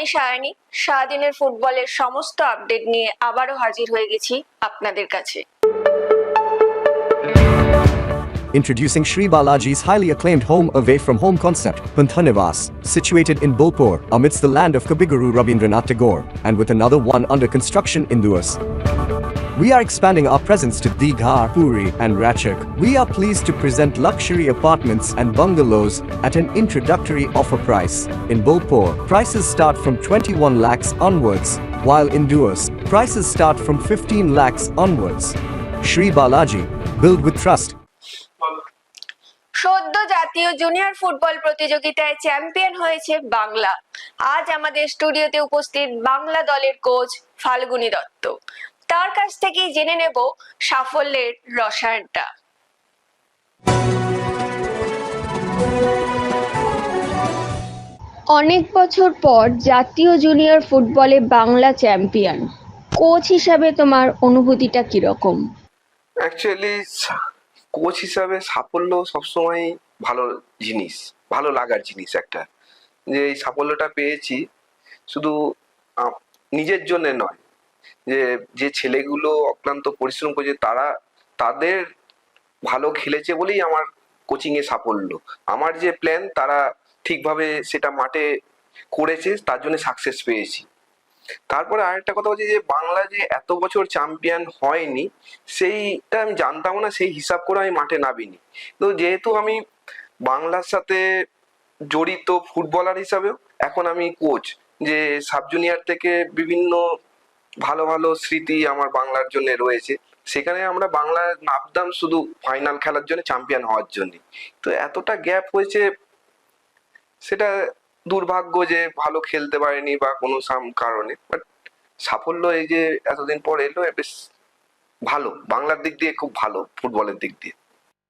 আমি সায়নী। সারাদিনের ফুটবলের সমস্ত আপডেট নিয়ে আবারও হাজির হয়ে গেছি আপনাদের কাছে। Introducing Sri Balaji's highly acclaimed home away from home concept, Panthanivas, situated in Bolpur, amidst the land of Kabiguru Rabindranath Tagore, and with another one under construction in Duas. We are expanding our presence to Digha, Puri, and Ratchak. We are pleased to present luxury apartments and bungalows at an introductory offer price. In Bolpur, prices start from 21 lakhs onwards, while in Duas, prices start from 15 lakhs onwards. Sri Balaji, build with trust. সদ্য জাতীয় junior football প্রতিযোগিতায় champion হয়েছে বাংলা। আজ আমাদের স্টুডিওতে উপস্থিত বাংলা দলের coach Falguni Dutta. তার কাছ থেকেই জেনে নেব সাফল্যের রসায়নটা। অনেক বছর পর জাতীয় জুনিয়র ফুটবলে বাংলা চ্যাম্পিয়ন, কোচ হিসাবে তোমার অনুভূতিটা কিরকম? অ্যাকচুয়ালি কোচ হিসাবে সাফল্য সবসময় ভালো জিনিস, ভালো লাগার জিনিস একটা। যে এই সাফল্যটা পেয়েছি শুধু নিজের জন্য নয়, যে ছেলেগুলো অক্লান্ত পরিশ্রম করেছে তাদের ভালো খেলেছে বলেই আমার কোচিংয়ে সাফল্য। আমার যে প্ল্যান তারা ঠিকভাবে সেটা মাঠে করেছে, তার জন্য সাকসেস পেয়েছি। তারপরে আরেকটা কথা বলছি যে বাংলা যে এত বছর চ্যাম্পিয়ন হয়নি সেইটা আমি জানতাম না, সেই হিসাব করে আমি মাঠে নামিনি। তো যেহেতু আমি বাংলার সাথে জড়িত ফুটবলার হিসাবেও এখন আমি কোচ, যে সাব জুনিয়র থেকে বিভিন্ন ভালো ভালো স্মৃতি আমার বাংলার জন্য রয়েছে। সেখানে আমরা বাংলা নামতাম শুধু ফাইনাল খেলার জন্য, চ্যাম্পিয়ন হওয়ার জন্য। তো এতটা গ্যাপ হয়েছে, সেটা দুর্ভাগ্য যে ভালো খেলতে পারেনি বা কোনো কারণে, বাট সাফল্য এই যে এতদিন পর এলো, বেশ ভালো, বাংলার দিক দিয়ে খুব ভালো, ফুটবলের দিক দিয়ে।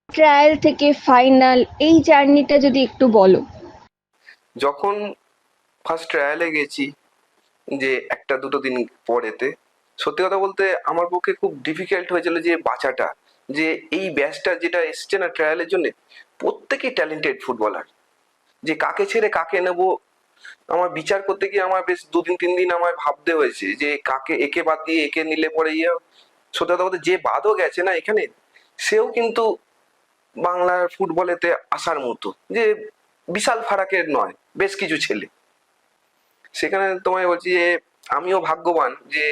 ট্রায়াল থেকে ফাইনাল, এই জার্নিটা যদি একটু বলো। যখন ফার্স্ট ট্রায়ালে গেছি, যে একটা দুটো দিন পরেতে, সত্যি কথা বলতে আমার পক্ষে খুব ডিফিকাল্ট হয়েছিল যে বাঁচাটা, যে এই ব্যাচটা যেটা এসছে না ট্রায়ালের জন্য, প্রত্যেকেই ট্যালেন্টেড ফুটবলার। যে কাকে ছেড়ে কাকে নেবো আমার বিচার করতে গিয়ে আমার বেশ 2-3 দিন আমার ভাবতে হয়েছে যে একে বাদ দিয়ে একে নিলে পরে সত্যি কথা বলতে যে বাদও গেছে না এখানে, সেও কিন্তু বাংলার ফুটবলেতে আসার মতো, যে বিশাল ফারাকের নয়, বেশ কিছু ছেলে। সেখানে তোমায় বলছি যে আমিও ভাগ্যবান যে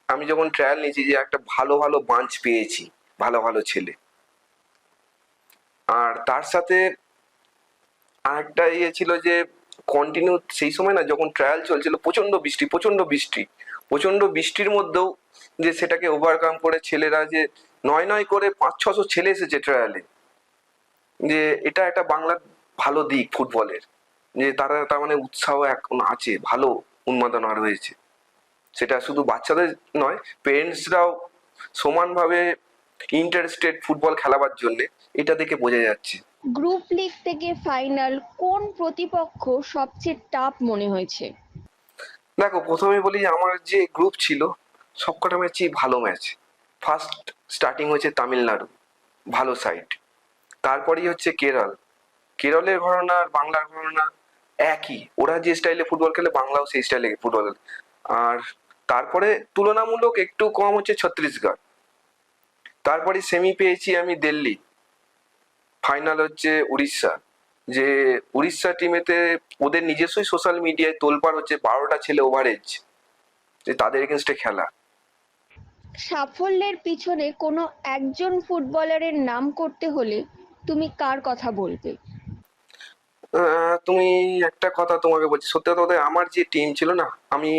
আমি যখন ট্রায়াল নিয়েছি যে একটা ভালো ভালো বাঞ্চ পেয়েছি, ভালো ভালো ছেলে। আর তার সাথে আরেকটা ছিল যে কন্টিনিউ সেই সময় না যখন ট্রায়াল চলছিল, প্রচন্ড বৃষ্টির মধ্যেও যে সেটাকে ওভারকাম করে ছেলেরা যে নয় করে 500-600 ছেলে এসেছে ট্রায়ালে, যে এটা একটা বাংলার ভালো দিক ফুটবলের, যে তার মানে উৎসাহ এখন আছে, ভালো উন্মাদনা রয়েছে। সেটা শুধু বাচ্চাদের নয়, পেরেন্টসরাও সমানভাবে ইন্টারেস্টেড ফুটবল খেলাবার জন্য, এটা দেখে বোঝা যাচ্ছে। গ্রুপ লিগ থেকে ফাইনাল, কোন প্রতিপক্ষ সবচেয়ে টাফ মনে হয়েছে? দেখো, প্রথমে বলি আমার যে গ্রুপ ছিল সবকটা ম্যাচই ভালো ম্যাচ। ফার্স্ট স্টার্টিং হয়েছে তামিলনাড়ু, ভালো সাইড। তারপরেই হচ্ছে কেরলের ঘরানা আর বাংলার ঘরানা একই, ওরা যে স্টাইলে ফুটবল খেলে বাংলাও সেই স্টাইলে ফুটবল। আর তারপরে তুলনামূলক একটু কম হচ্ছে ছত্তিশগড়। তারপরে সেমি পেয়েছি আমি দিল্লি, ফাইনাল হচ্ছে উড়িষ্যা। যে উড়িষ্যা টিমেতে ওদের নিজস্বই সোশ্যাল মিডিয়ায় তোলপাড় হচ্ছে 12টা ছেলে ওভারেজ, যে তাদের এগেনস্টে খেলা। সাফল্যের পিছনে কোনো একজন ফুটবলারের নাম করতে হলে তুমি কার কথা বলবে? তুমি একটা কথা তোমাকে বলছি, সত্যি কথা বলতে আমার যে টিম ছিল না, আমি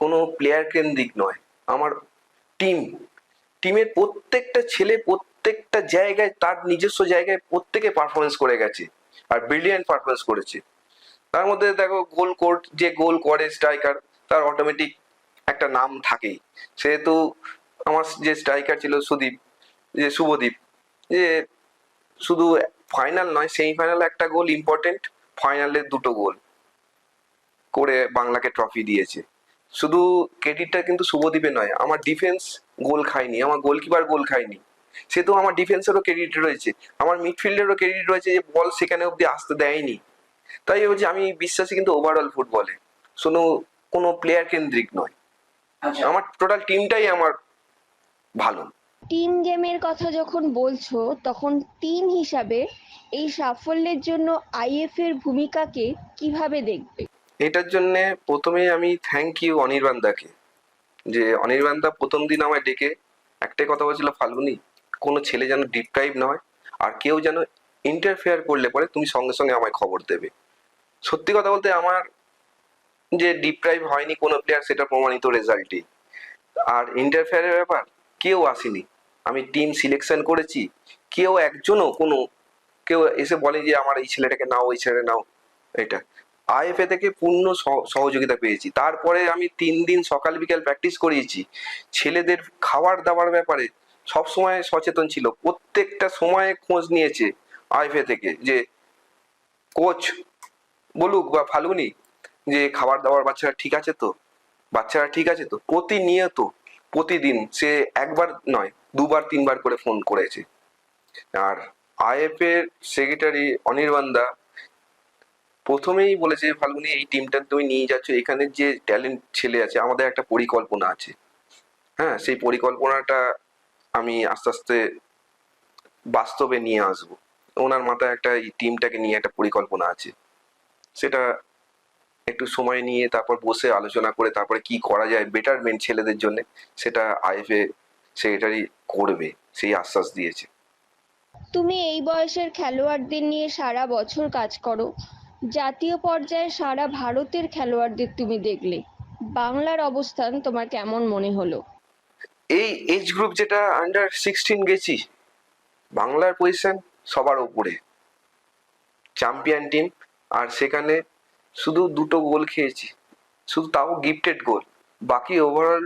কোনো প্লেয়ার কেন্দ্রিক নয়, আমার টিমের প্রত্যেকটা ছেলে প্রত্যেকটা জায়গায় তার নিজস্ব জায়গায় প্রত্যেকে পারফরমেন্স করে গেছে, আর ব্রিলিয়ান্ট পারফরমেন্স করেছে। তার মধ্যে দেখো যে গোল করে স্ট্রাইকার, তার অটোমেটিক একটা নাম থাকেই। সেহেতু আমার যে স্ট্রাইকার ছিল শুভদীপ, যে শুধু ফাইনাল নয়, সেমিফাইনালে একটা গোল ইম্পর্টেন্ট, ফাইনালে 2টো গোল করে বাংলাকে ট্রফি দিয়েছে। শুধু ক্রেডিটটা কিন্তু শুভদীপের নয়, আমার ডিফেন্স গোল খায়নি, আমার গোলকিপার গোল খায়নি, সেহেতু আমার ডিফেন্সেরও ক্রেডিট রয়েছে, আমার মিডফিল্ডেরও ক্রেডিট রয়েছে, যে বল সেখানে অব্দি আসতে দেয়নি। তাই বলছি আমি বিশ্বাসী কিন্তু ওভারঅল ফুটবলে, শুধু কোনো প্লেয়ার কেন্দ্রিক নয়, আমার টোটাল টিমটাই আমার ভালো। টিম গেমের কথা যখন বলছো তখন টিম হিসাবে এই সাফল্যের জন্য আইএফ এর ভূমিকাকে কিভাবে দেখবে? এটার জন্য প্রথমেই আমি থ্যাংক ইউ অনির্বাণদাকে, যে অনির্বাণদা প্রথম দিন আমায় ডেকে একটাই কথা বলছিল, ফাল্গুনি কোনো ছেলে যেন ডিপ্রাইভ না হয়, আর কেউ যেন ইন্টারফেয়ার করলে পরে তুমি সঙ্গে সঙ্গে আমায় খবর দেবে। সত্যি কথা বলতে আমার যে ডিপ্রাইভ হয়নি কোনো প্লেয়ার সেটা প্রমাণিত রেজাল্টই। আর ইন্টারফেয়ারের ব্যাপার কেউ আসেনি, আমি টিম সিলেকশন করেছি, কেউ একজনও কোনো কেউ এসে বলে যে আমার এই ছেলেটাকে নাও ওই ছেলেটা নাও। এটা আইএফএ থেকে পূর্ণ সহযোগিতা পেয়েছি। তারপরে আমি 3 দিন সকাল বিকাল প্র্যাকটিস করিয়েছি। ছেলেদের খাবার দাবার ব্যাপারে সব সময় সচেতন ছিল, প্রত্যেকটা সময়ে খোঁজ নিয়েছে আইএফএ থেকে, যে কোচ বলুক বা ফাল্গুনি যে খাবার দাবার বাচ্চারা ঠিক আছে তো, বাচ্চারা ঠিক আছে তো, প্রতিনিয়ত প্রতিদিন সে একবার নয় 2বার 3বার করে ফোন করেছে। আর আইএফএ এর সেক্রেটারি অনির্বাণদা প্রথমেই বলেছে, ফাল্গুনি এই টিমটা তুমি নিয়ে যাচ্ছ, এখানে যে ট্যালেন্ট ছেলে আছে, আমাদের একটা পরিকল্পনা আছে। হ্যাঁ, সেই পরিকল্পনাটা আমি আস্তে আস্তে বাস্তবে নিয়ে আসবো। ওনার মাথায় একটা এই টিমটাকে নিয়ে একটা পরিকল্পনা আছে, সেটা একটু সময় নিয়ে তারপর বসে আলোচনা করে তারপরে কি করা যায় বেটারমেন্ট ছেলেদের জন্য, সেটা আইএফএ সেক্রেটারি করবে, সেই আশ্বাস দিয়েছে। তুমি এই বয়সের খেলোয়াড়দের নিয়ে সারা বছর কাজ করো, জাতীয় পর্যায়ে সারা ভারতের খেলোয়াড়দের তুমি দেখলে, বাংলার অবস্থান তোমার কেমন মনে হলো? এই এজ গ্রুপ যেটা আন্ডার 16 গেছি, বাংলার পজিশন সবার উপরে, চ্যাম্পিয়ন টিম। আর সেখানে শুধু 2টো গোল খেয়েছি, শুধু তাও গিফটেড গোল। বাকি ওভারঅল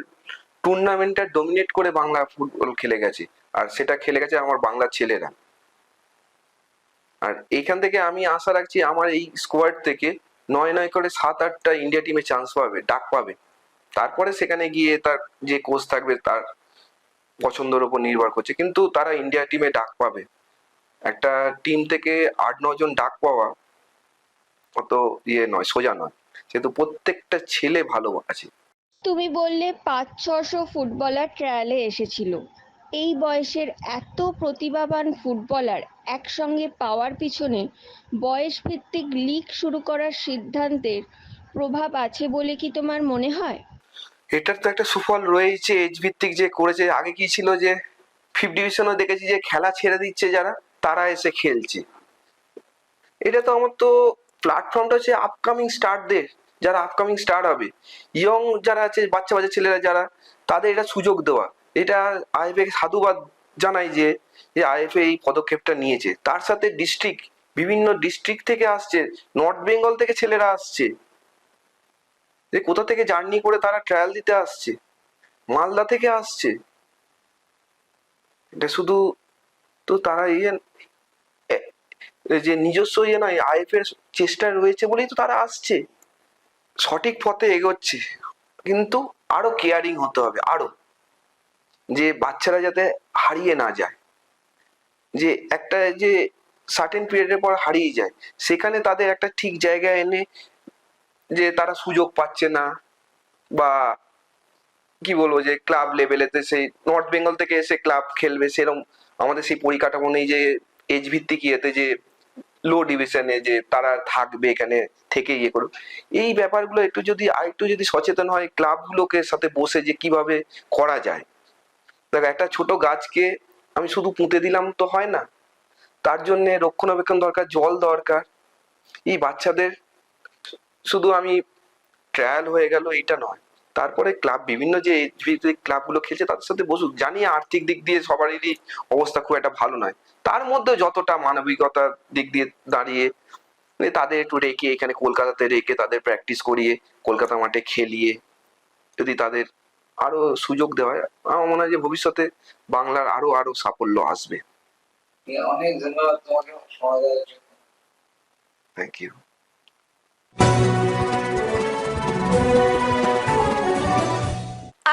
টুর্নামেন্টটা ডমিনেট করে বাংলা ফুটবল খেলে গেছে, আর সেটা খেলে গেছে আমার বাংলার ছেলেরা। আর এইখান থেকে আমি আশা রাখছি আমার এই স্কোয়াড থেকে 9 করে 7-8টা ইন্ডিয়া টিমে চান্স পাবে, ডাক পাবে। তারপরে সেখানে গিয়ে তার যে কোচ থাকবে তার পছন্দের উপর নির্ভর করছে, কিন্তু তারা ইন্ডিয়া টিমে ডাক পাবে। একটা টিম থেকে 8-9 জন ডাক পাওয়া অত ইয়ে নয়, সোজা নয়, যেহেতু প্রত্যেকটা ছেলে ভালো আছে। তুমি বললে 500-600 ফুটবলার ট্রায়ালে এসেছিল। এই বয়সের এত প্রতিভাবান ফুটবলার একসঙ্গে পাওয়ার পিছনে বয়স ভিত্তিক লিগ শুরু করার সিদ্ধান্তের প্রভাব আছে বলে কি তোমার মনে হয়? এটার তো একটা সুফল রয়েছে, এজ ভিত্তিক যে করেছে। আগে কি ছিল যে 5th ডিভিশনও দেখেছি যে খেলা ছেড়ে দিচ্ছে যারা, তারা এসে খেলছে। এটা তো আমার তো প্ল্যাটফর্মটা হচ্ছে আপকামিং স্টারদের, যারা আপকামিং স্টার হবে, ইয়ং যারা আছে বাচ্চা বাচ্চা ছেলেরা যারা, তাদের এটা সুযোগ দেওয়া। এটা আইএফএ কে সাধুবাদ জানাই যে আইএফএ এই পদক্ষেপটা নিয়েছে। তার সাথে ডিস্ট্রিক্ট, বিভিন্ন ডিস্ট্রিক্ট থেকে আসছে, নর্থ বেঙ্গল থেকে ছেলেরা আসছে, যে কোথা থেকে জার্নি করে তারা ট্রায়াল দিতে আসছে, মালদা থেকে আসছে। এটা শুধু তো তারা যে নিজস্ব ইয়ে নয়, আইএফএ এর চেষ্টা রয়েছে বলেই তো তারা আসছে, সঠিক পথে এগোচ্ছে। কিন্তু আরো কেয়ারিং হতে হবে, আরো, যে বাচ্চারা যাতে হারিয়ে না যায়, যে একটা যে সার্টেন পিরিয়ডের পর হারিয়ে যায়, সেখানে তাদের একটা ঠিক জায়গায় এনে, যে তারা সুযোগ পাচ্ছে না, বা কি বলবো, যে ক্লাব লেভেলেতে সেই নর্থ বেঙ্গল থেকে এসে ক্লাব খেলবে, সেরকম আমাদের সেই পরিকাঠামো নেই, যে এজ ভিত্তিক ইয়েতে যে লো ডিভিশনে যে তারা থাকবে এখানে থেকে ইয়ে করুক। এই ব্যাপারগুলো একটু যদি আরেকটু যদি সচেতন হয় ক্লাবগুলোকে সাথে বসে, যে কিভাবে করা যায়। দেখো, একটা ছোট গাছকে আমি শুধু পুঁতে দিলাম তো হয় না, তার জন্য রক্ষণাবেক্ষণ দরকার, জল দরকার। এই বাচ্চাদের শুধু আমি ট্রায়াল হয়ে গেল এইটা নয়, তারপরে ক্লাব, বিভিন্ন যে ক্লাবগুলো খেলছে তাদের সাথে বসুক। জানি আর্থিক দিক দিয়ে সবারই অবস্থা খুব একটা ভালো নয়, তার মধ্যে যতটা মানবিকতার দিক দিয়ে দাঁড়িয়ে তাদের একটু রেখে, এখানে কলকাতাতে রেখে তাদের প্র্যাকটিস করিয়ে কলকাতা মাঠে খেলিয়ে যদি তাদের আরো সুযোগ দেওয়া হয়, আমার মনে হয় যে ভবিষ্যতে বাংলার আরো আরো সাফল্য আসবে। অনেক ধন্যবাদ তোমাকে সময় দেওয়ার জন্য। Thank you.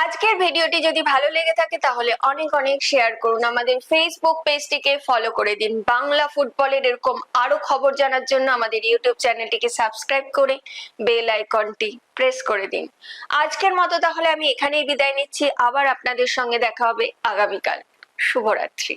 আজ আজকের ভিডিওটি যদি ভালো লেগে থাকে তাহলে অনেক অনেক শেয়ার করুন, আমাদের ফেসবুক পেজটিকে ফলো করে দিন। বাংলা ফুটবলের এরকম আরো খবর জানার জন্য আমাদের ইউটিউব চ্যানেলটিকে সাবস্ক্রাইব করে বেল আইকনটি প্রেস করে দিন। আজকের মতো তাহলে আমি এখানেই বিদায় নিচ্ছি, আবার আপনাদের সঙ্গে দেখা হবে আগামীকাল। শুভরাত্রি।